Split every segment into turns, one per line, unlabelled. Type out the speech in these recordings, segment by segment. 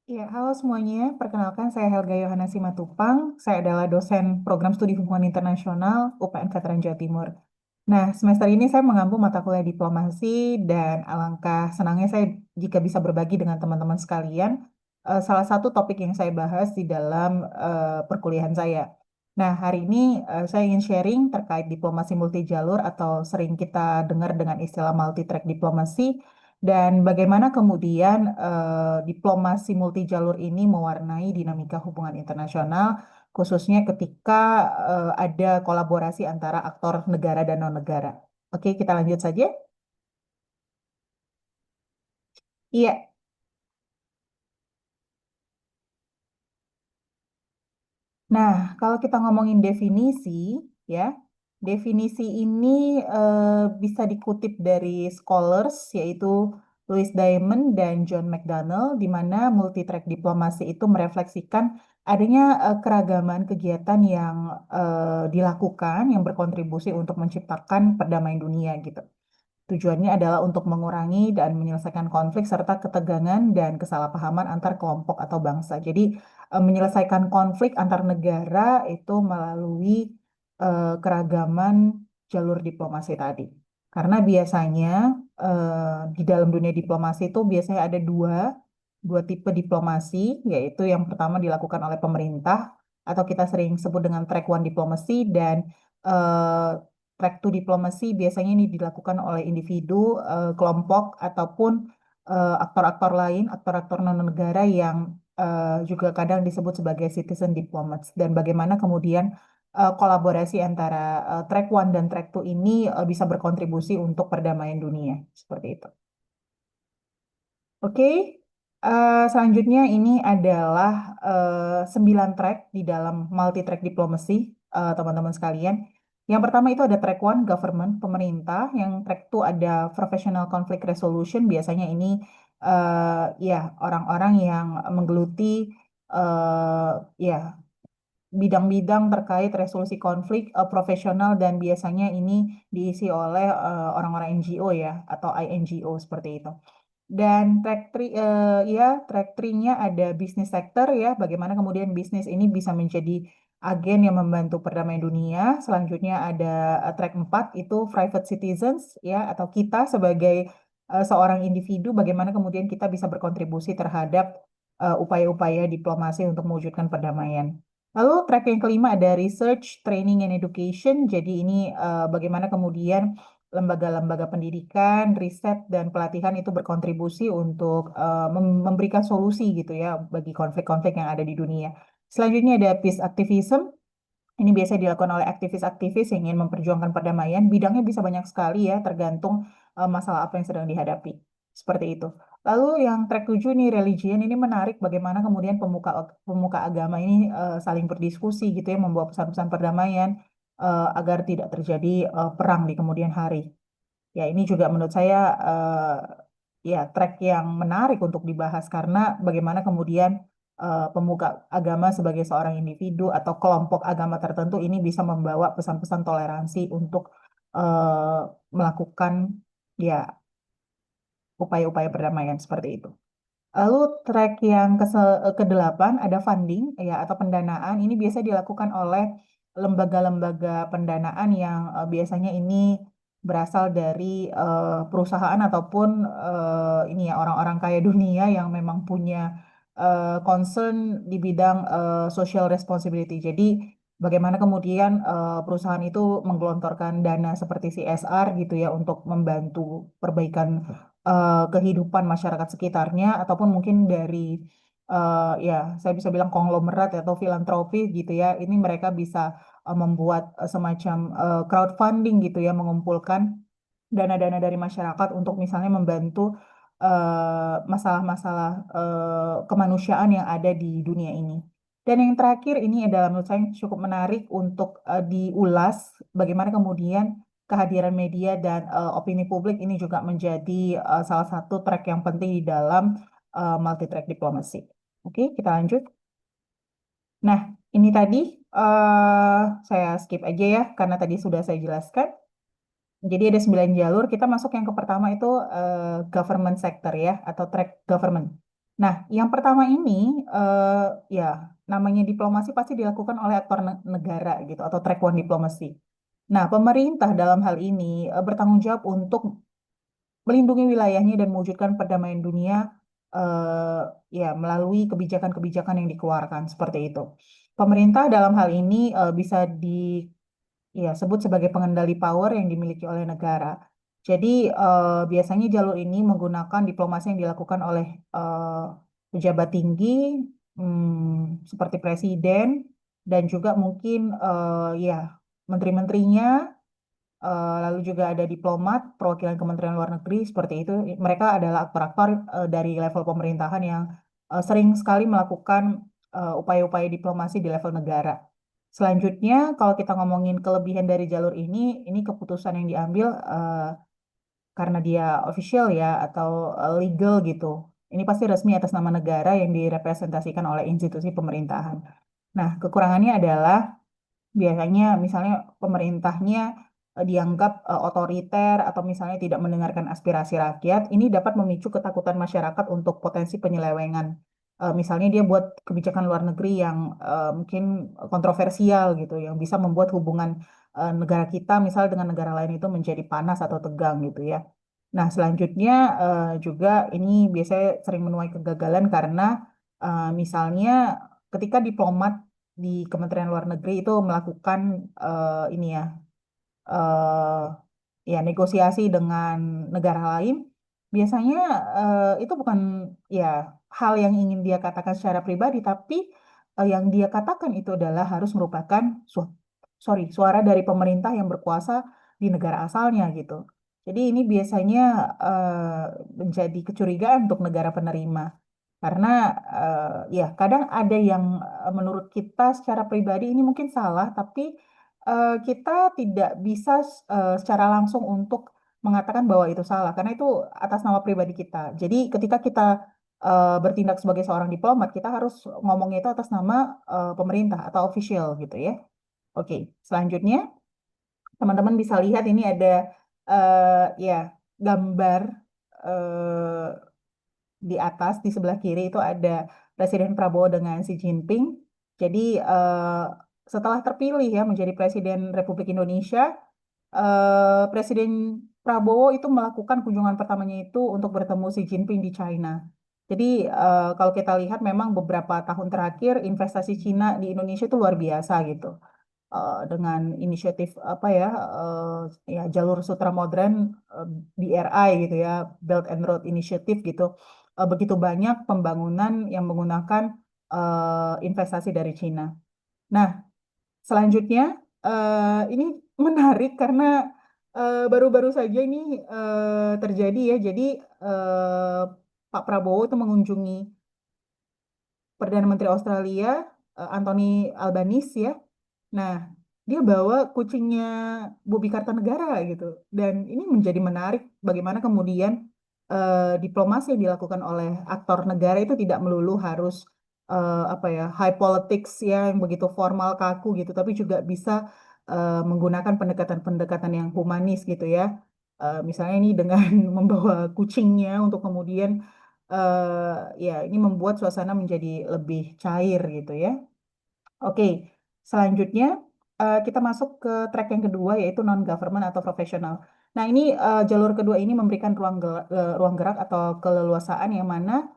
Ya, halo semuanya. Perkenalkan, saya Helga Yohana Simatupang. Saya adalah dosen program studi hubungan internasional UPN Veteran Jawa Timur. Nah, semester ini saya mengampu mata kuliah diplomasi dan alangkah senangnya saya jika bisa berbagi dengan teman-teman sekalian salah satu topik yang saya bahas di dalam perkuliahan saya. Nah, hari ini saya ingin sharing terkait diplomasi multijalur atau sering kita dengar dengan istilah multi-track diplomasi dan bagaimana kemudian diplomasi multijalur ini mewarnai dinamika hubungan internasional khususnya ketika ada kolaborasi antara aktor negara dan non-negara. Oke, kita lanjut saja. Iya, nah kalau kita ngomongin definisi, ya, definisi ini bisa dikutip dari scholars, yaitu Louis Diamond dan John McDonnell, di mana multi-track diplomasi itu merefleksikan adanya keragaman kegiatan yang dilakukan, yang berkontribusi untuk menciptakan perdamaian dunia gitu. Tujuannya adalah untuk mengurangi dan menyelesaikan konflik serta ketegangan dan kesalahpahaman antar kelompok atau bangsa. Jadi, menyelesaikan konflik antar negara itu melalui keragaman jalur diplomasi tadi. Karena biasanya di dalam dunia diplomasi itu biasanya ada dua tipe diplomasi, yaitu yang pertama dilakukan oleh pemerintah atau kita sering sebut dengan track one diplomasi dan eh, track to diplomasi biasanya ini dilakukan oleh individu, kelompok, ataupun aktor-aktor lain, aktor-aktor non-negara yang juga kadang disebut sebagai citizen diplomats. Dan bagaimana kemudian kolaborasi antara track one dan track two ini bisa berkontribusi untuk perdamaian dunia. Seperti itu. Oke, selanjutnya ini adalah 9 track di dalam multi-track diplomasi, teman-teman sekalian. Yang pertama itu ada track one, government, pemerintah. Yang track two ada professional conflict resolution. Biasanya ini ya orang-orang yang menggeluti eh, ya bidang-bidang terkait resolusi konflik profesional dan biasanya ini diisi oleh orang-orang NGO ya atau INGO seperti itu. Dan track 3-nya ada bisnis sektor ya, bagaimana kemudian bisnis ini bisa menjadi agen yang membantu perdamaian dunia. Selanjutnya ada track 4 itu private citizens ya, atau kita sebagai seorang individu, bagaimana kemudian kita bisa berkontribusi terhadap upaya-upaya diplomasi untuk mewujudkan perdamaian. Lalu track yang kelima ada research, training, and education. Jadi ini bagaimana kemudian lembaga-lembaga pendidikan, riset, dan pelatihan itu berkontribusi untuk memberikan solusi gitu ya bagi konflik-konflik yang ada di dunia. Selanjutnya ada peace activism. Ini biasa dilakukan oleh aktivis-aktivis yang ingin memperjuangkan perdamaian. Bidangnya bisa banyak sekali ya, tergantung masalah apa yang sedang dihadapi. Seperti itu. Lalu yang track 7 nih, religion, ini menarik bagaimana kemudian pemuka pemuka agama ini saling berdiskusi gitu ya, membawa pesan-pesan perdamaian agar tidak terjadi perang di kemudian hari. Ya, ini juga menurut saya ya track yang menarik untuk dibahas karena bagaimana kemudian pemuka agama sebagai seorang individu atau kelompok agama tertentu ini bisa membawa pesan-pesan toleransi untuk eh, melakukan ya upaya-upaya perdamaian seperti itu. Lalu track yang kedelapan ada funding ya atau pendanaan. Ini biasa dilakukan oleh lembaga-lembaga pendanaan yang biasanya ini berasal dari perusahaan ataupun ini ya orang-orang kaya dunia yang memang punya concern di bidang social responsibility. Jadi bagaimana kemudian perusahaan itu menggelontorkan dana seperti CSR gitu ya untuk membantu perbaikan kehidupan masyarakat sekitarnya ataupun mungkin dari ya saya bisa bilang konglomerat atau filantropi gitu ya ini mereka bisa membuat semacam crowdfunding gitu ya mengumpulkan dana-dana dari masyarakat untuk misalnya membantu masalah-masalah kemanusiaan yang ada di dunia ini. Dan yang terakhir ini adalah menurut saya cukup menarik untuk diulas bagaimana kemudian kehadiran media dan opini publik ini juga menjadi salah satu track yang penting di dalam multi track diplomasi. Oke, kita lanjut. Nah, ini tadi saya skip aja ya karena tadi sudah saya jelaskan. Jadi ada 9 jalur. Kita masuk yang ke pertama itu government sector ya atau track government. Nah, yang pertama ini ya namanya diplomasi pasti dilakukan oleh aktor negara gitu atau track one diplomasi. Nah, pemerintah dalam hal ini bertanggung jawab untuk melindungi wilayahnya dan mewujudkan perdamaian dunia eh, ya melalui kebijakan-kebijakan yang dikeluarkan seperti itu. Pemerintah dalam hal ini bisa ya, sebut sebagai pengendali power yang dimiliki oleh negara. Jadi biasanya jalur ini menggunakan diplomasi yang dilakukan oleh eh, pejabat tinggi seperti presiden dan juga mungkin ya menteri-menterinya, lalu juga ada diplomat, perwakilan Kementerian Luar Negeri seperti itu. Mereka adalah aktor-aktor dari level pemerintahan yang sering sekali melakukan upaya-upaya diplomasi di level negara. Selanjutnya, kalau kita ngomongin kelebihan dari jalur ini keputusan yang diambil karena dia official ya atau legal gitu. Ini pasti resmi atas nama negara yang direpresentasikan oleh institusi pemerintahan. Nah, kekurangannya adalah biasanya misalnya pemerintahnya dianggap otoriter atau misalnya tidak mendengarkan aspirasi rakyat, ini dapat memicu ketakutan masyarakat untuk potensi penyelewengan. Misalnya dia buat kebijakan luar negeri yang mungkin kontroversial gitu, yang bisa membuat hubungan negara kita misal dengan negara lain itu menjadi panas atau tegang gitu ya. Nah, selanjutnya juga ini biasanya sering menuai kegagalan karena misalnya ketika diplomat di Kementerian Luar Negeri itu melakukan ini ya eh, ya negosiasi dengan negara lain, biasanya itu bukan ya hal yang ingin dia katakan secara pribadi, tapi yang dia katakan itu adalah harus merupakan suara dari pemerintah yang berkuasa di negara asalnya gitu. Jadi ini biasanya menjadi kecurigaan untuk negara penerima. Karena ya kadang ada yang menurut kita secara pribadi ini mungkin salah, tapi kita tidak bisa secara langsung untuk mengatakan bahwa itu salah, karena itu atas nama pribadi kita. Jadi ketika kita bertindak sebagai seorang diplomat, kita harus ngomongnya itu atas nama pemerintah atau official gitu ya. Oke, selanjutnya teman-teman bisa lihat ini ada ya gambar eh, di atas, di sebelah kiri itu ada Presiden Prabowo dengan Xi Jinping. Jadi setelah terpilih ya menjadi Presiden Republik Indonesia, Presiden Prabowo itu melakukan kunjungan pertamanya itu untuk bertemu Xi Jinping di China. Jadi kalau kita lihat memang beberapa tahun terakhir investasi Cina di Indonesia itu luar biasa gitu. Dengan inisiatif apa ya ya jalur Sutra Modern BRI gitu ya, Belt and Road Initiative gitu. Begitu banyak pembangunan yang menggunakan investasi dari Cina. Nah, selanjutnya ini menarik karena baru-baru saja ini terjadi ya. Jadi eh, Pak Prabowo itu mengunjungi Perdana Menteri Australia Anthony Albanese ya. Nah, dia bawa kucingnya Bobby Kartanegara gitu. Dan ini menjadi menarik bagaimana kemudian diplomasi yang dilakukan oleh aktor negara itu tidak melulu harus apa ya high politics ya yang begitu formal kaku gitu, tapi juga bisa menggunakan pendekatan-pendekatan yang humanis gitu ya. Misalnya ini dengan membawa kucingnya untuk kemudian ya ini membuat suasana menjadi lebih cair gitu ya. Oke, selanjutnya kita masuk ke track yang kedua yaitu non-government atau profesional. Nah, ini jalur kedua ini memberikan ruang gerak atau keleluasaan yang mana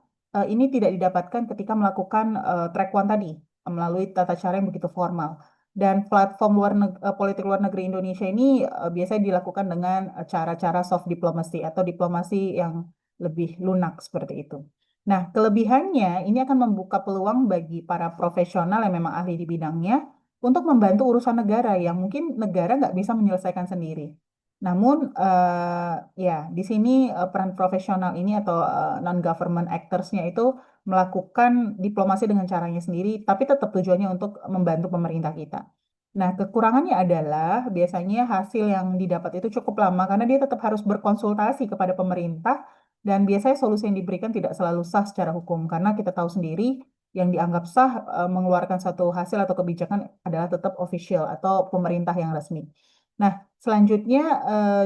ini tidak didapatkan ketika melakukan track one tadi melalui tata cara yang begitu formal. Dan platform politik luar negeri Indonesia ini biasanya dilakukan dengan cara-cara soft diplomacy atau diplomasi yang lebih lunak seperti itu. Nah, kelebihannya ini akan membuka peluang bagi para profesional yang memang ahli di bidangnya untuk membantu urusan negara yang mungkin negara nggak bisa menyelesaikan sendiri. Namun, ya di sini peran profesional ini atau non-government actors-nya itu melakukan diplomasi dengan caranya sendiri, tapi tetap tujuannya untuk membantu pemerintah kita. Nah, kekurangannya adalah biasanya hasil yang didapat itu cukup lama karena dia tetap harus berkonsultasi kepada pemerintah dan biasanya solusi yang diberikan tidak selalu sah secara hukum karena kita tahu sendiri yang dianggap sah mengeluarkan satu hasil atau kebijakan adalah tetap official atau pemerintah yang resmi. Nah, selanjutnya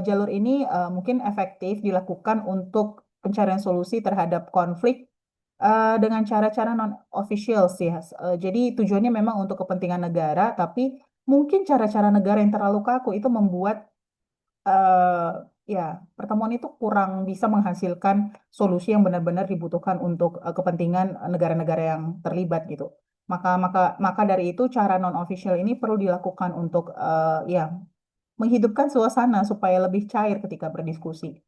jalur ini mungkin efektif dilakukan untuk pencarian solusi terhadap konflik dengan cara-cara non-official sih. Jadi tujuannya memang untuk kepentingan negara, tapi mungkin cara-cara negara yang terlalu kaku itu membuat eh, ya pertemuan itu kurang bisa menghasilkan solusi yang benar-benar dibutuhkan untuk kepentingan negara-negara yang terlibat gitu. Maka maka maka dari itu cara non-official ini perlu dilakukan untuk ya menghidupkan suasana supaya lebih cair ketika berdiskusi.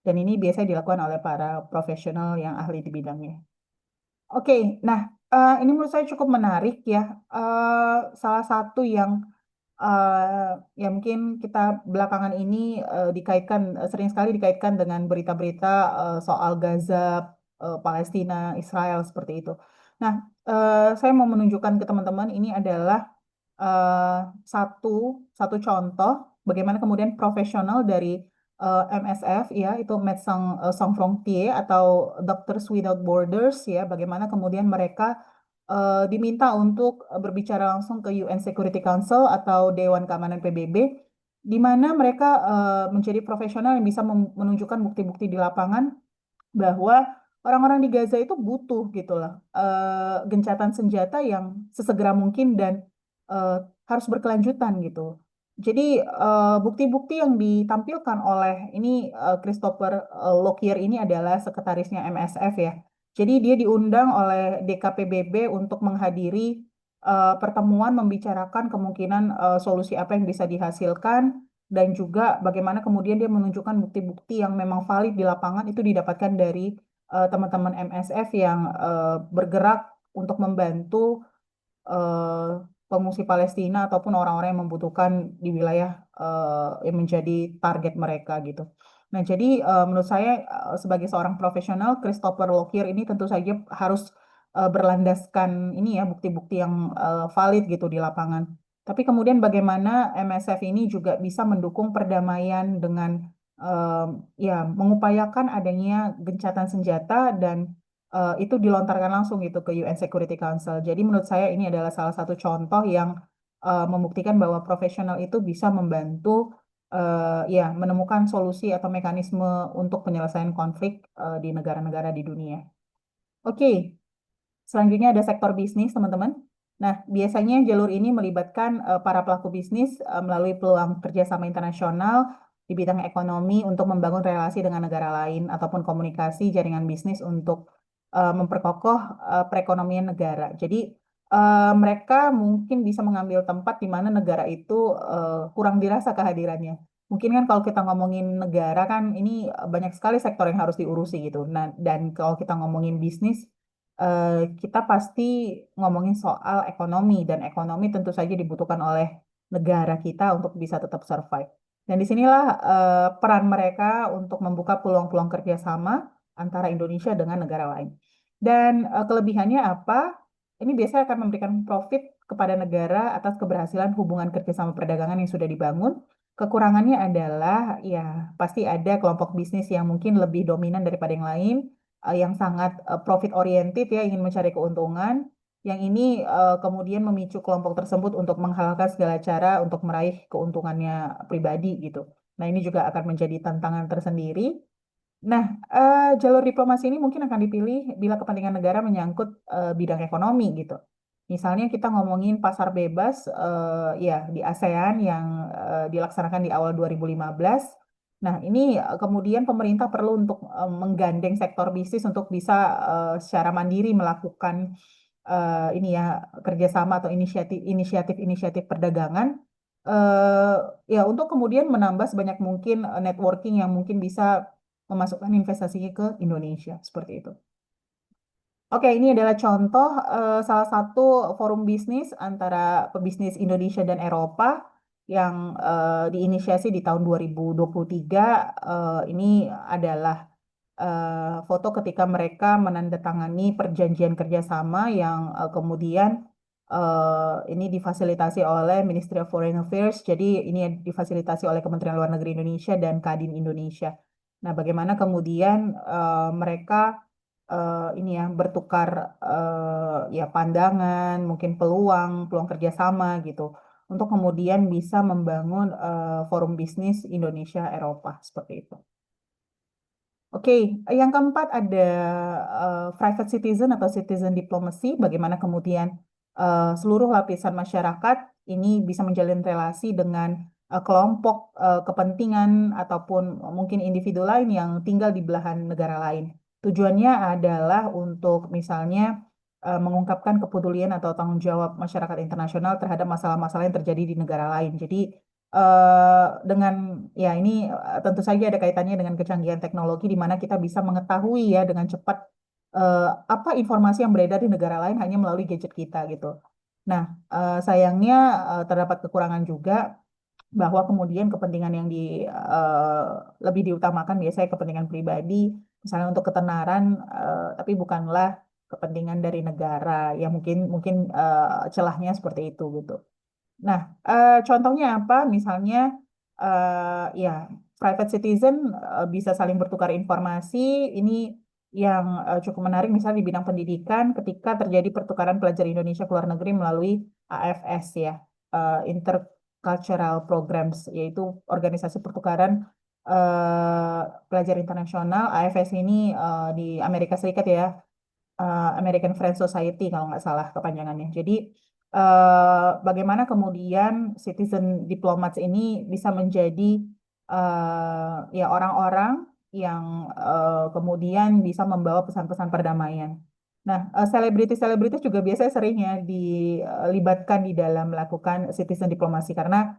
Dan ini biasanya dilakukan oleh para profesional yang ahli di bidangnya. Oke, nah ini menurut saya cukup menarik ya. Salah satu yang ya mungkin kita belakangan ini dikaitkan sering sekali dikaitkan dengan berita-berita soal Gaza, Palestina, Israel seperti itu. Nah, saya mau menunjukkan ke teman-teman ini adalah eh, satu satu contoh bagaimana kemudian profesional dari MSF ya itu Médecins Sans Frontières atau Doctors Without Borders ya bagaimana kemudian mereka diminta untuk berbicara langsung ke UN Security Council atau Dewan Keamanan PBB, di mana mereka menjadi profesional yang bisa menunjukkan bukti-bukti di lapangan bahwa orang-orang di Gaza itu butuh gitu lah gencatan senjata yang sesegera mungkin dan eh, harus berkelanjutan gitu. Jadi bukti-bukti yang ditampilkan oleh ini Christopher Lockyer ini adalah sekretarisnya MSF ya. Jadi dia diundang oleh DKPBB untuk menghadiri pertemuan membicarakan kemungkinan solusi apa yang bisa dihasilkan dan juga bagaimana kemudian dia menunjukkan bukti-bukti yang memang valid di lapangan itu didapatkan dari teman-teman MSF yang bergerak untuk membantu eh, pengungsi Palestina ataupun orang-orang yang membutuhkan di wilayah yang menjadi target mereka gitu. Nah, jadi menurut saya sebagai seorang profesional, Christopher Lockyer ini tentu saja harus berlandaskan ini ya bukti-bukti yang valid gitu di lapangan. Tapi kemudian bagaimana MSF ini juga bisa mendukung perdamaian dengan eh, ya mengupayakan adanya gencatan senjata dan itu dilontarkan langsung gitu ke UN Security Council. Jadi menurut saya ini adalah salah satu contoh yang membuktikan bahwa profesional itu bisa membantu ya menemukan solusi atau mekanisme untuk penyelesaian konflik di negara-negara di dunia. Oke, selanjutnya ada sektor bisnis, teman-teman. Nah, biasanya jalur ini melibatkan para pelaku bisnis melalui peluang kerjasama internasional di bidang ekonomi untuk membangun relasi dengan negara lain ataupun komunikasi jaringan bisnis untuk memperkokoh perekonomian negara. Jadi, mereka mungkin bisa mengambil tempat di mana negara itu kurang dirasa kehadirannya. Mungkin kan kalau kita ngomongin negara kan ini banyak sekali sektor yang harus diurusi gitu. Nah, dan kalau kita ngomongin bisnis, eh, kita pasti ngomongin soal ekonomi dan ekonomi tentu saja dibutuhkan oleh negara kita untuk bisa tetap survive. Dan disinilah peran mereka untuk membuka peluang-peluang kerjasama antara Indonesia dengan negara lain. Dan kelebihannya apa? Ini biasanya akan memberikan profit kepada negara atas keberhasilan hubungan kerjasama perdagangan yang sudah dibangun. Kekurangannya adalah ya pasti ada kelompok bisnis yang mungkin lebih dominan daripada yang lain yang sangat profit oriented ya ingin mencari keuntungan yang ini kemudian memicu kelompok tersebut untuk menghalalkan segala cara untuk meraih keuntungannya pribadi gitu. Nah, ini juga akan menjadi tantangan tersendiri. Nah, jalur diplomasi ini mungkin akan dipilih bila kepentingan negara menyangkut bidang ekonomi gitu. Misalnya kita ngomongin pasar bebas ya di ASEAN yang dilaksanakan di awal 2015. Nah, ini kemudian pemerintah perlu untuk menggandeng sektor bisnis untuk bisa secara mandiri melakukan ini ya kerjasama atau inisiatif perdagangan eh, ya untuk kemudian menambah sebanyak mungkin networking yang mungkin bisa memasukkan investasinya ke Indonesia seperti itu. Oke, ini adalah contoh salah satu forum bisnis antara pebisnis Indonesia dan Eropa yang diinisiasi di tahun 2023. Ini adalah foto ketika mereka menandatangani perjanjian kerjasama yang kemudian ini difasilitasi oleh Ministry of Foreign Affairs. Jadi ini difasilitasi oleh Kementerian Luar Negeri Indonesia dan Kadin Indonesia. Nah, bagaimana kemudian mereka ini ya bertukar ya pandangan, mungkin peluang kerjasama gitu, untuk kemudian bisa membangun forum bisnis Indonesia Eropa seperti itu. Oke, yang keempat ada private citizen atau citizen diplomacy, bagaimana kemudian seluruh lapisan masyarakat ini bisa menjalin relasi dengan kelompok kepentingan ataupun mungkin individu lain yang tinggal di belahan negara lain. Tujuannya adalah untuk misalnya mengungkapkan kepedulian atau tanggung jawab masyarakat internasional terhadap masalah-masalah yang terjadi di negara lain. Jadi dengan ya ini tentu saja ada kaitannya dengan kecanggihan teknologi di mana kita bisa mengetahui ya dengan cepat eh, apa informasi yang beredar di negara lain hanya melalui gadget kita gitu. Nah, sayangnya terdapat kekurangan juga bahwa kemudian kepentingan yang eh, lebih diutamakan biasanya kepentingan pribadi, misalnya untuk ketenaran, tapi bukanlah kepentingan dari negara. Ya mungkin mungkin celahnya seperti itu gitu. Nah, contohnya apa? Misalnya, ya, private citizen bisa saling bertukar informasi. Ini yang cukup menarik, misalnya di bidang pendidikan, ketika terjadi pertukaran pelajar Indonesia ke luar negeri melalui AFS ya, Intercultural Programs, yaitu organisasi pertukaran pelajar internasional. AFS ini di Amerika Serikat ya, American Friends Society kalau nggak salah kepanjangannya. Jadi bagaimana kemudian citizen diplomats ini bisa menjadi ya orang-orang yang kemudian bisa membawa pesan-pesan perdamaian. Nah, selebritis-selebritis juga biasanya sering ya dilibatkan di dalam melakukan citizen diplomasi karena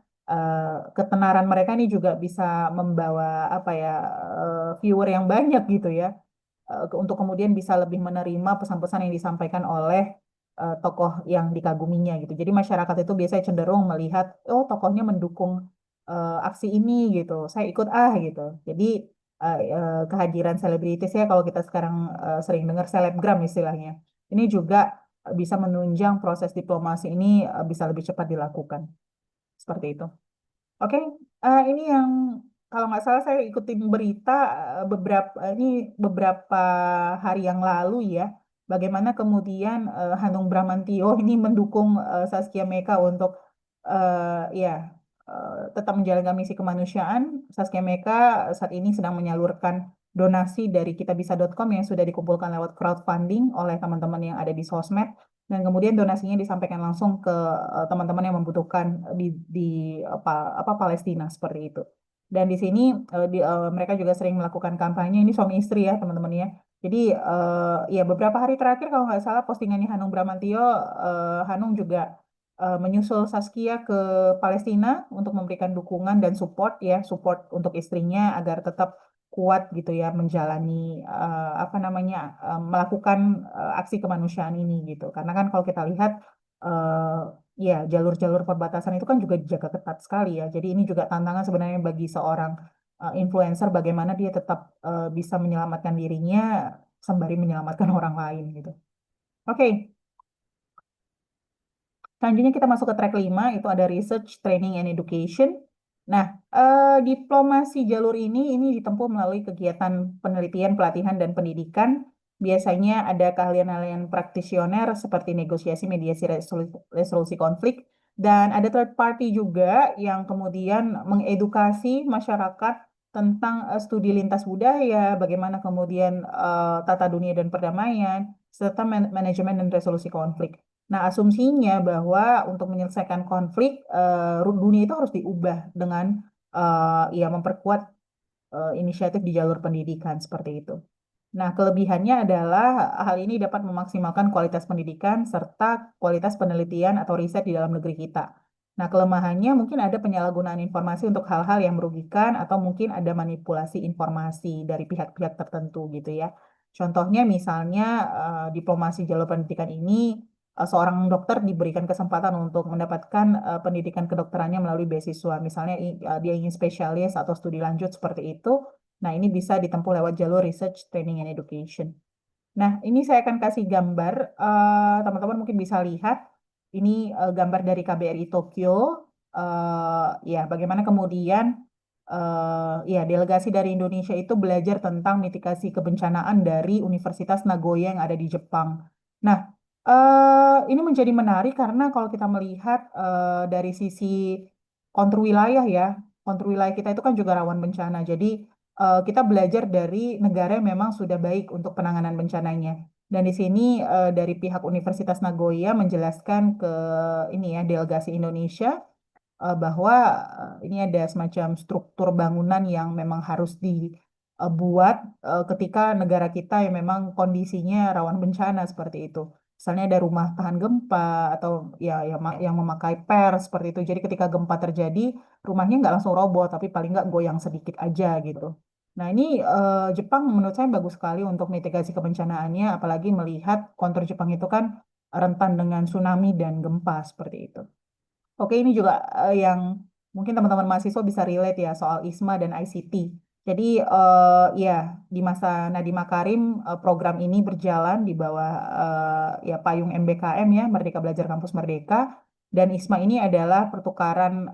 ketenaran mereka ini juga bisa membawa apa ya viewer yang banyak gitu ya untuk kemudian bisa lebih menerima pesan-pesan yang disampaikan oleh tokoh yang dikaguminya gitu. Jadi masyarakat itu biasanya cenderung melihat, oh tokohnya mendukung aksi ini gitu, saya ikut gitu. Jadi kehadiran selebritis ya kalau kita sekarang sering dengar selebgram istilahnya, ini juga bisa menunjang proses diplomasi ini bisa lebih cepat dilakukan. Seperti itu. Oke, ini yang kalau nggak salah saya ikutin berita ini beberapa hari yang lalu ya, bagaimana kemudian Hanung Bramantyo ini mendukung Zaskia Meka untuk ya tetap menjalankan misi kemanusiaan. Zaskia Meka saat ini sedang menyalurkan donasi dari kitabisa.com yang sudah dikumpulkan lewat crowdfunding oleh teman-teman yang ada di sosmed dan kemudian donasinya disampaikan langsung ke teman-teman yang membutuhkan di apa Palestina seperti itu. Dan di sini mereka juga sering melakukan kampanye ini suami istri ya teman-teman ya. Jadi ya beberapa hari terakhir kalau nggak salah postingannya Hanung Bramantyo, Hanung juga menyusul Saskia ke Palestina untuk memberikan dukungan dan support ya, support untuk istrinya agar tetap kuat gitu ya menjalani apa namanya melakukan aksi kemanusiaan ini gitu. Karena kan kalau kita lihat ya jalur-jalur perbatasan itu kan juga dijaga ketat sekali ya. Jadi ini juga tantangan sebenarnya bagi seorang influencer bagaimana dia tetap bisa menyelamatkan dirinya sembari menyelamatkan orang lain gitu. Oke, selanjutnya kita masuk ke track 5, itu ada Research, Training, and Education. Nah, diplomasi jalur ini ditempuh melalui kegiatan penelitian, pelatihan, dan pendidikan. Biasanya ada keahlian-keahlian praktisioner seperti negosiasi, mediasi, resolusi konflik, dan ada third party juga yang kemudian mengedukasi masyarakat tentang studi lintas budaya, bagaimana kemudian tata dunia dan perdamaian, serta manajemen dan resolusi konflik. Nah, asumsinya bahwa untuk menyelesaikan konflik, dunia itu harus diubah dengan ya memperkuat inisiatif di jalur pendidikan seperti itu. Nah, kelebihannya adalah hal ini dapat memaksimalkan kualitas pendidikan serta kualitas penelitian atau riset di dalam negeri kita. Nah, kelemahannya mungkin ada penyalahgunaan informasi untuk hal-hal yang merugikan atau mungkin ada manipulasi informasi dari pihak-pihak tertentu gitu ya. Contohnya misalnya diplomasi jalur pendidikan ini seorang dokter diberikan kesempatan untuk mendapatkan pendidikan kedokterannya melalui beasiswa. Misalnya dia ingin spesialis atau studi lanjut seperti itu. Nah, ini bisa ditempuh lewat jalur research, training, and education. Nah, ini saya akan kasih gambar. Teman-teman mungkin bisa lihat. Ini gambar dari KBRI Tokyo. Ya, bagaimana kemudian ya delegasi dari Indonesia itu belajar tentang mitigasi kebencanaan dari Universitas Nagoya yang ada di Jepang. Nah, ini menjadi menarik karena kalau kita melihat dari sisi kontur wilayah ya, kontur wilayah kita itu kan juga rawan bencana. Jadi kita belajar dari negara yang memang sudah baik untuk penanganan bencananya. Dan di sini dari pihak Universitas Nagoya menjelaskan ke ini ya delegasi Indonesia bahwa ini ada semacam struktur bangunan yang memang harus dibuat ketika negara kita yang memang kondisinya rawan bencana seperti itu. Misalnya ada rumah tahan gempa atau ya, yang memakai per seperti itu. Jadi ketika gempa terjadi, rumahnya nggak langsung roboh, tapi paling nggak goyang sedikit aja gitu. Nah ini Jepang menurut saya bagus sekali untuk mitigasi kebencanaannya, apalagi melihat kontur Jepang itu kan rentan dengan tsunami dan gempa seperti itu. Oke, ini juga yang mungkin teman-teman mahasiswa bisa relate ya soal ISMA dan ICT. Jadi ya di masa Nadiem Makarim program ini berjalan di bawah ya payung MBKM ya Merdeka Belajar Kampus Merdeka dan ISMA ini adalah pertukaran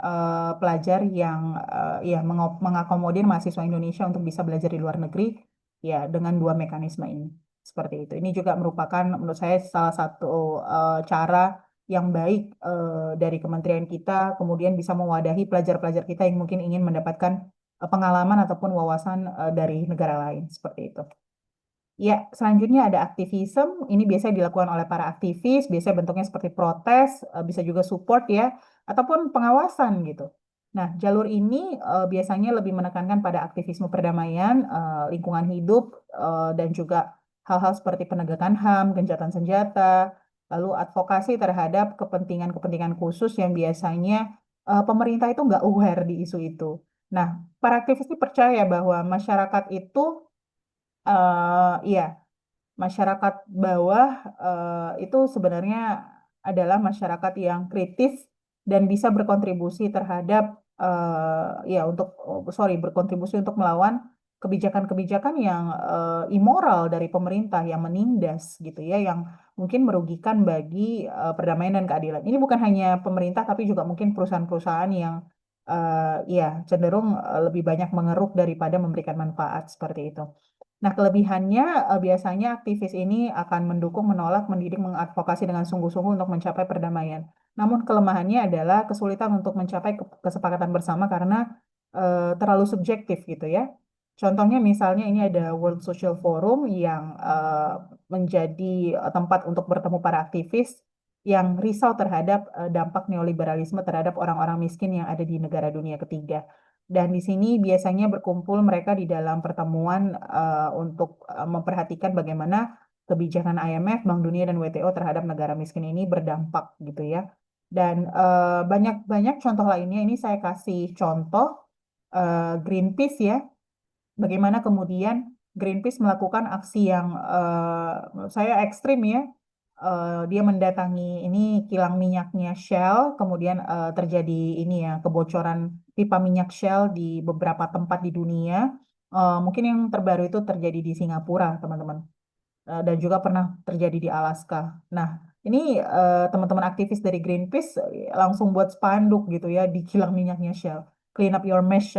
pelajar yang ya mengakomodir mahasiswa Indonesia untuk bisa belajar di luar negeri ya dengan dua mekanisme ini. Seperti itu. Ini juga merupakan menurut saya salah satu cara yang baik dari kementerian kita, kemudian bisa mewadahi pelajar-pelajar kita yang mungkin ingin mendapatkan pengalaman ataupun wawasan dari negara lain, seperti itu. Ya, selanjutnya ada aktivisme. Ini biasanya dilakukan oleh para aktivis, biasanya bentuknya seperti protes, bisa juga support ya, ataupun pengawasan gitu. Nah, jalur ini biasanya lebih menekankan pada aktivisme perdamaian, lingkungan hidup, dan juga hal-hal seperti penegakan HAM, gencatan senjata, lalu advokasi terhadap kepentingan-kepentingan khusus yang biasanya pemerintah itu nggak aware di isu itu. Nah, para aktivis ini percaya bahwa masyarakat itu, iya, masyarakat bawah itu sebenarnya adalah masyarakat yang kritis dan bisa berkontribusi terhadap ya untuk sorry berkontribusi untuk melawan kebijakan-kebijakan yang immoral dari pemerintah yang menindas gitu ya yang mungkin merugikan bagi perdamaian dan keadilan. Ini bukan hanya pemerintah tapi juga mungkin perusahaan-perusahaan yang ya cenderung lebih banyak mengeruk daripada memberikan manfaat seperti itu. Nah, kelebihannya biasanya aktivis ini akan mendukung, menolak, mendidik, mengadvokasi dengan sungguh-sungguh untuk mencapai perdamaian. Namun kelemahannya adalah kesulitan untuk mencapai kesepakatan bersama karena terlalu subjektif gitu ya. Contohnya misalnya ini ada World Social Forum yang menjadi tempat untuk bertemu para aktivis yang risau terhadap dampak neoliberalisme terhadap orang-orang miskin yang ada di negara dunia ketiga. Dan di sini biasanya berkumpul mereka di dalam pertemuan untuk memperhatikan bagaimana kebijakan IMF, Bank Dunia, dan WTO terhadap negara miskin ini berdampak gitu ya. Dan banyak-banyak contoh lainnya. Ini saya kasih contoh Greenpeace ya. Bagaimana kemudian Greenpeace melakukan aksi yang menurut saya ekstrim ya. Dia mendatangi ini kilang minyaknya Shell, kemudian terjadi ini ya kebocoran pipa minyak Shell di beberapa tempat di dunia. Mungkin yang terbaru itu terjadi di Singapura, teman-teman, dan juga pernah terjadi di Alaska. Nah, ini teman-teman aktivis dari Greenpeace langsung buat spanduk gitu ya di kilang minyaknya Shell. Clean up your mess,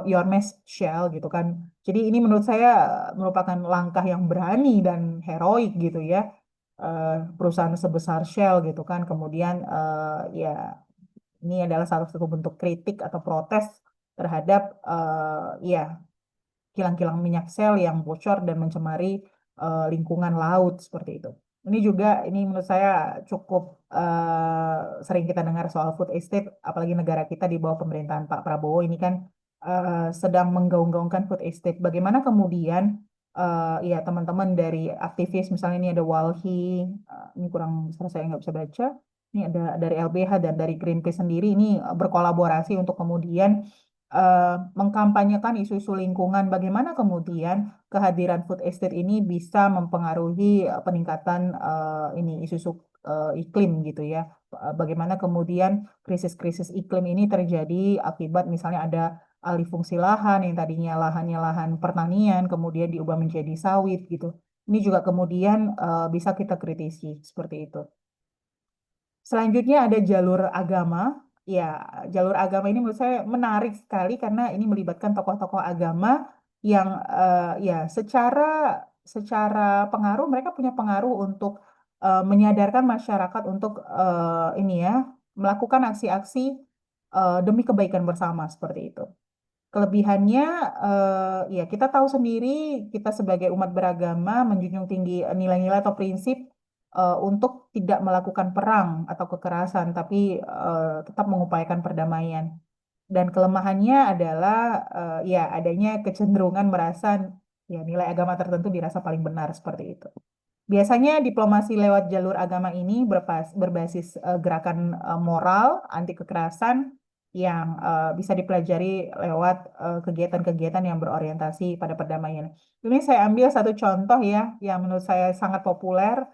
your mess Shell gitu kan. Jadi ini menurut saya merupakan langkah yang berani dan heroik gitu ya. Perusahaan sebesar Shell gitu kan. Kemudian ya ini adalah salah satu bentuk kritik atau protes terhadap ya kilang-kilang minyak sel yang bocor dan mencemari lingkungan laut seperti itu. Ini juga, ini menurut saya cukup sering kita dengar soal food estate, apalagi negara kita di bawah pemerintahan Pak Prabowo ini kan sedang menggaung-gaungkan food estate. Bagaimana kemudian ya teman-teman dari aktivis, misalnya ini ada Walhi, ini kurang besar saya nggak bisa baca, ini ada dari LBH dan dari Greenpeace sendiri ini berkolaborasi untuk kemudian mengkampanyekan isu-isu lingkungan, bagaimana kemudian kehadiran food estate ini bisa mempengaruhi peningkatan ini isu-isu iklim gitu ya. Bagaimana kemudian krisis-krisis iklim ini terjadi akibat misalnya ada alih fungsi lahan yang tadinya lahannya lahan pertanian, kemudian diubah menjadi sawit gitu. Ini juga kemudian bisa kita kritisi seperti itu. Selanjutnya ada jalur agama. Ya, jalur agama ini menurut saya menarik sekali karena ini melibatkan tokoh-tokoh agama yang ya secara pengaruh mereka punya pengaruh untuk menyadarkan masyarakat untuk ini ya melakukan aksi-aksi demi kebaikan bersama seperti itu. Kelebihannya, ya kita tahu sendiri, kita sebagai umat beragama menjunjung tinggi nilai-nilai atau prinsip untuk tidak melakukan perang atau kekerasan, tapi tetap mengupayakan perdamaian. Dan kelemahannya adalah ya adanya kecenderungan merasa ya nilai agama tertentu dirasa paling benar seperti itu. Biasanya diplomasi lewat jalur agama ini berbasis gerakan moral anti kekerasan yang bisa dipelajari lewat kegiatan-kegiatan yang berorientasi pada perdamaian. Ini saya ambil satu contoh ya yang menurut saya sangat populer.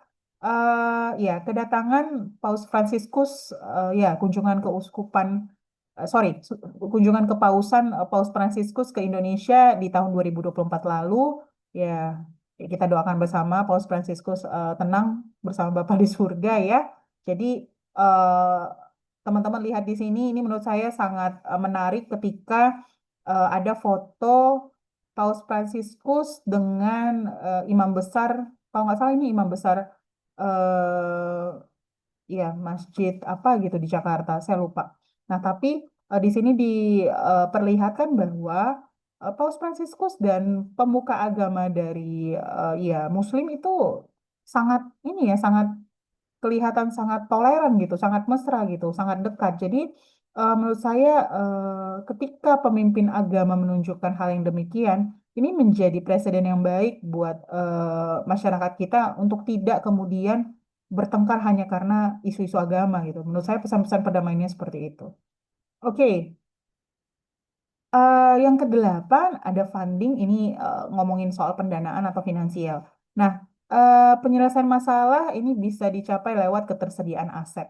Ya, kedatangan Paus Fransiskus, ya kunjungan keuskupan sorry, kunjungan kepausan Paus Fransiskus ke Indonesia di tahun 2024 lalu, ya, ya kita doakan bersama Paus Fransiskus tenang bersama Bapa di surga ya. Jadi eh, teman-teman lihat di sini, ini menurut saya sangat menarik ketika ada foto Paus Fransiskus dengan imam besar, kalau nggak salah ini imam besar eh, ya masjid apa gitu di Jakarta, saya lupa. Nah, tapi di sini diperlihatkan bahwa Paus Fransiskus dan pemuka agama dari ya Muslim itu sangat ini ya, sangat kelihatan sangat toleran gitu, sangat mesra gitu, sangat dekat. Jadi menurut saya ketika pemimpin agama menunjukkan hal yang demikian, ini menjadi presiden yang baik buat masyarakat kita untuk tidak kemudian bertengkar hanya karena isu-isu agama gitu. Menurut saya pesan-pesan perdamaiannya seperti itu. Oke, yang kedelapan ada funding, ini ngomongin soal pendanaan atau finansial. Nah, penyelesaian masalah ini bisa dicapai lewat ketersediaan aset.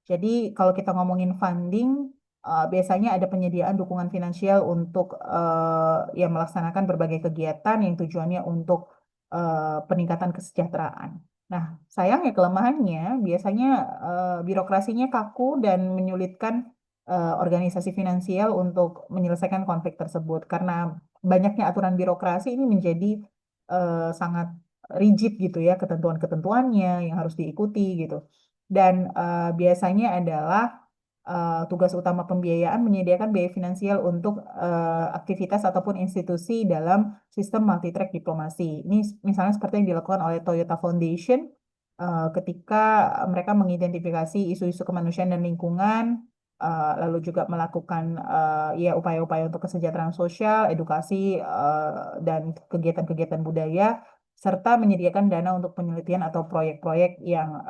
Jadi kalau kita ngomongin funding, biasanya ada penyediaan dukungan finansial untuk ya melaksanakan berbagai kegiatan yang tujuannya untuk peningkatan kesejahteraan. Nah, sayangnya kelemahannya biasanya birokrasinya kaku dan menyulitkan organisasi finansial untuk menyelesaikan konflik tersebut karena banyaknya aturan birokrasi ini menjadi sangat rigid gitu ya ketentuan-ketentuannya yang harus diikuti gitu dan biasanya adalah tugas utama pembiayaan menyediakan biaya finansial untuk aktivitas ataupun institusi dalam sistem multi-track diplomasi. Ini misalnya seperti yang dilakukan oleh Toyota Foundation ketika mereka mengidentifikasi isu-isu kemanusiaan dan lingkungan, lalu juga melakukan ya upaya-upaya untuk kesejahteraan sosial, edukasi, dan kegiatan-kegiatan budaya, serta menyediakan dana untuk penelitian atau proyek-proyek yang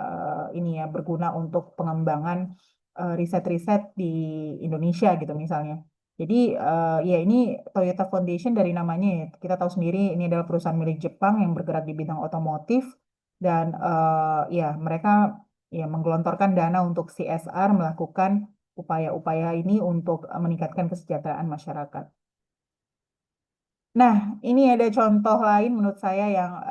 ini ya berguna untuk pengembangan riset-riset di Indonesia gitu misalnya. Jadi ya ini Toyota Foundation dari namanya ya, kita tahu sendiri ini adalah perusahaan milik Jepang yang bergerak di bidang otomotif dan ya mereka ya menggelontorkan dana untuk CSR melakukan upaya-upaya ini untuk meningkatkan kesejahteraan masyarakat. Nah, ini ada contoh lain menurut saya yang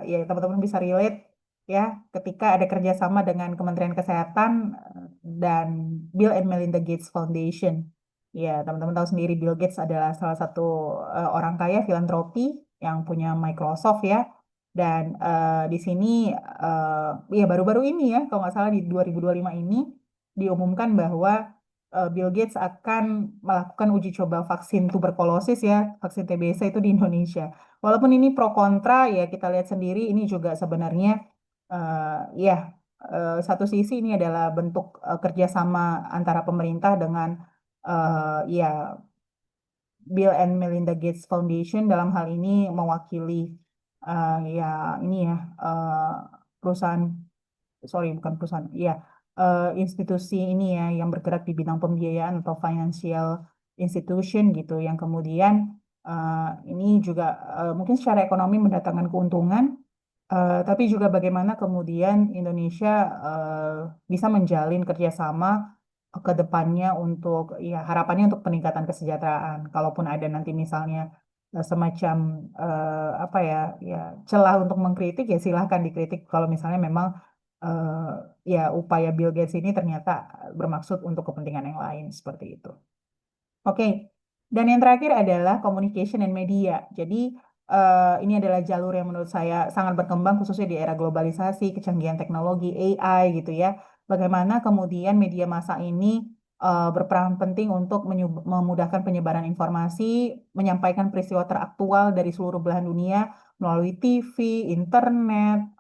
ya teman-teman bisa relate ya, ketika ada kerjasama dengan Kementerian Kesehatan dan Bill and Melinda Gates Foundation. Ya, teman-teman tahu sendiri Bill Gates adalah salah satu orang kaya filantropi yang punya Microsoft ya. Dan di sini ya baru-baru ini ya, kalau nggak salah di 2025 ini diumumkan bahwa Bill Gates akan melakukan uji coba vaksin tuberkulosis ya, vaksin TBC itu di Indonesia. Walaupun ini pro kontra ya kita lihat sendiri ini juga sebenarnya ya satu sisi ini adalah bentuk kerjasama antara pemerintah dengan ya Bill and Melinda Gates Foundation dalam hal ini mewakili ya ini ya perusahaan sorry bukan perusahaan, iya institusi ini ya yang bergerak di bidang pembiayaan atau financial institution gitu yang kemudian ini juga mungkin secara ekonomi mendatangkan keuntungan, tapi juga bagaimana kemudian Indonesia eh, bisa menjalin kerjasama ke depannya untuk ya harapannya untuk peningkatan kesejahteraan. Kalaupun ada nanti misalnya semacam apa ya ya celah untuk mengkritik ya silahkan dikritik kalau misalnya memang ya upaya Bill Gates ini ternyata bermaksud untuk kepentingan yang lain seperti itu. Oke, dan yang terakhir adalah communication and media. Jadi ini adalah jalur yang menurut saya sangat berkembang khususnya di era globalisasi, kecanggihan teknologi, AI gitu ya. Bagaimana kemudian media massa ini berperan penting untuk memudahkan penyebaran informasi, menyampaikan peristiwa teraktual dari seluruh belahan dunia melalui TV, internet,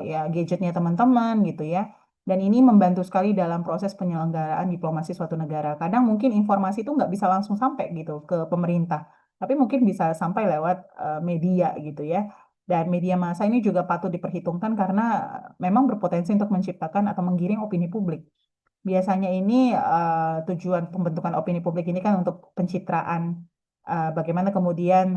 ya gadgetnya teman-teman gitu ya. Dan ini membantu sekali dalam proses penyelenggaraan diplomasi suatu negara. Kadang mungkin informasi itu nggak bisa langsung sampai gitu ke pemerintah, tapi mungkin bisa sampai lewat media gitu ya. Dan media massa ini juga patut diperhitungkan karena memang berpotensi untuk menciptakan atau menggiring opini publik. Biasanya ini tujuan pembentukan opini publik ini kan untuk pencitraan, bagaimana kemudian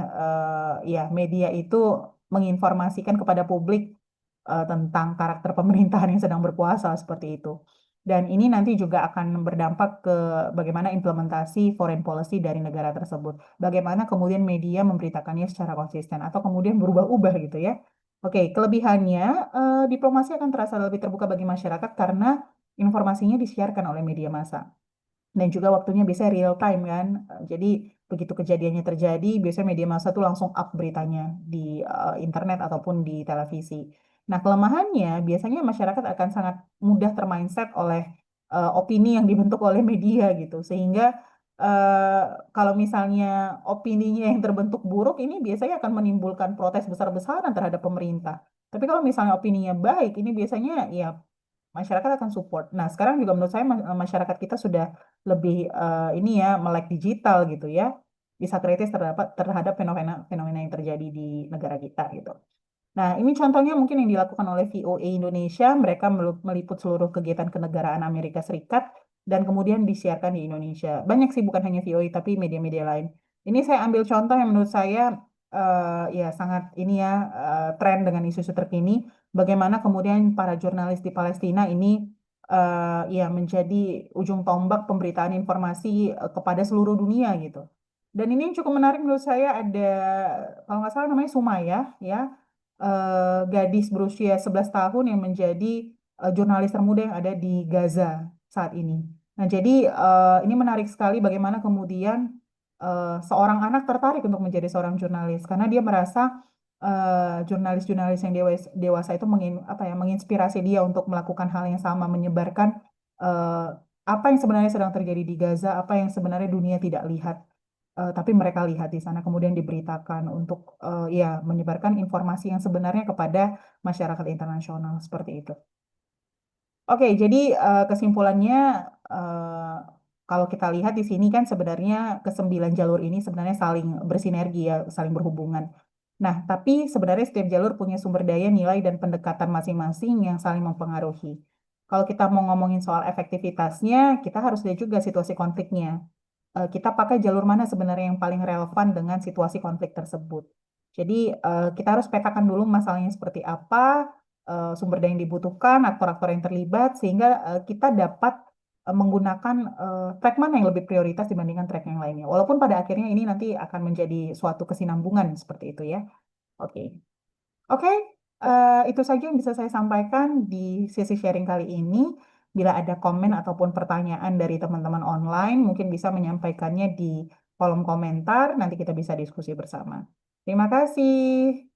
ya media itu menginformasikan kepada publik tentang karakter pemerintahan yang sedang berkuasa seperti itu. Dan ini nanti juga akan berdampak ke bagaimana implementasi foreign policy dari negara tersebut. Bagaimana kemudian media memberitakannya secara konsisten atau kemudian berubah-ubah gitu ya. Oke, kelebihannya diplomasi akan terasa lebih terbuka bagi masyarakat karena informasinya disiarkan oleh media massa dan juga waktunya biasanya real time kan. Jadi begitu kejadiannya terjadi, biasanya media massa tuh langsung up beritanya di internet ataupun di televisi. Nah, kelemahannya biasanya masyarakat akan sangat mudah termindset oleh opini yang dibentuk oleh media gitu. Sehingga eh, kalau misalnya opininya yang terbentuk buruk, ini biasanya akan menimbulkan protes besar-besaran terhadap pemerintah. Tapi kalau misalnya opininya baik, ini biasanya ya masyarakat akan support. Nah, sekarang juga menurut saya masyarakat kita sudah lebih ini ya melek digital gitu ya, bisa kritis terhadap fenomena-fenomena yang terjadi di negara kita gitu. Nah, ini contohnya mungkin yang dilakukan oleh VOA Indonesia. Mereka meliput seluruh kegiatan kenegaraan Amerika Serikat dan kemudian disiarkan di Indonesia. Banyak sih, bukan hanya VOA, tapi media-media lain. Ini saya ambil contoh yang menurut saya ya sangat ini ya tren dengan isu-isu terkini. Bagaimana kemudian para jurnalis di Palestina ini ya menjadi ujung tombak pemberitaan informasi kepada seluruh dunia gitu. Dan ini yang cukup menarik menurut saya ada kalau nggak salah namanya Sumaya ya, gadis berusia 11 tahun yang menjadi jurnalis termuda yang ada di Gaza saat ini. Nah, jadi ini menarik sekali bagaimana kemudian seorang anak tertarik untuk menjadi seorang jurnalis karena dia merasa jurnalis-jurnalis yang dewasa itu apa ya, menginspirasi dia untuk melakukan hal yang sama, menyebarkan eh, apa yang sebenarnya sedang terjadi di Gaza, apa yang sebenarnya dunia tidak lihat tapi mereka lihat di sana kemudian diberitakan untuk ya menyebarkan informasi yang sebenarnya kepada masyarakat internasional seperti itu. Oke, jadi kesimpulannya eh, kalau kita lihat di sini kan sebenarnya kesembilan jalur ini sebenarnya saling bersinergi ya, saling berhubungan. Nah, tapi sebenarnya setiap jalur punya sumber daya, nilai, dan pendekatan masing-masing yang saling mempengaruhi. Kalau kita mau ngomongin soal efektivitasnya, kita harus lihat juga situasi konfliknya. Kita pakai jalur mana sebenarnya yang paling relevan dengan situasi konflik tersebut. Jadi kita harus petakan dulu masalahnya seperti apa, sumber daya yang dibutuhkan, aktor-aktor yang terlibat, sehingga kita dapat menggunakan track mana yang lebih prioritas dibandingkan track yang lainnya. Walaupun pada akhirnya ini nanti akan menjadi suatu kesinambungan seperti itu ya. Oke, Oke, itu saja yang bisa saya sampaikan di sesi sharing kali ini. Bila ada komen ataupun pertanyaan dari teman-teman online, mungkin bisa menyampaikannya di kolom komentar. Nanti kita bisa diskusi bersama. Terima kasih.